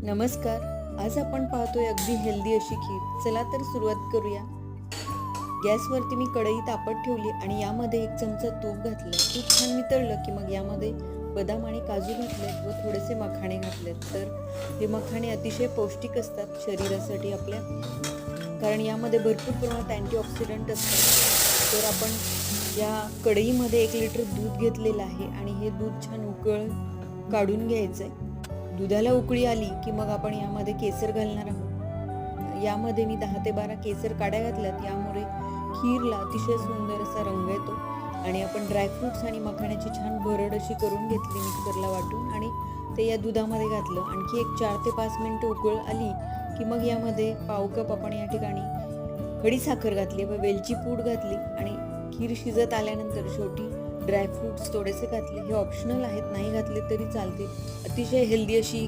नमस्कार. आज आपण पाहतोय अगदी हेल्दी अशी खीर. चला तर सुरुवात करूया. गॅसवरती मी कढई तापत ठेवली आणि यामध्ये 1 चमचा तूप घातलं. तूप छान वितळलं की मग यामध्ये बदाम आणि काजू घातलेत व थोडेसे मखाणे घातलेत. तर हे मखाणे अतिशय पौष्टिक असतात शरीरासाठी आपल्या, कारण यामध्ये भरपूर प्रमाणात अँटीऑक्सिडंट असतात. तर आपण या कढईमध्ये 1 लिटर दूध घेतलेलं आहे आणि हे दूध छान उकळ काढून घ्यायचंय. दुधाला उकळी आली की मग आपण यामध्ये केसर घालणार आहोत. यामध्ये मी 10 ते 12 केसर काड्या घातल्यात. यामुळे खीरला अतिशय सुंदर असा रंग येतो. आणि आपण ड्रायफ्रुट्स आणि मखाण्याची छान भरड अशी करून घेतली मिक्सरला वाटून आणि ते या दुधामध्ये घातलं. आणखी एक 4 ते 5 मिनिटं उकळ आली की मग यामध्ये पाव कप आपण या ठिकाणी खडीसाखर घातली व वेलची पूड घातली आणि खीर शिजत आल्यानंतर शेवटी ड्रायफ्रुट्स थोडेसे घातले. हे ऑप्शनल आहेत, नाही घातले तरी चालतील. अतिशय हेल्दी अशी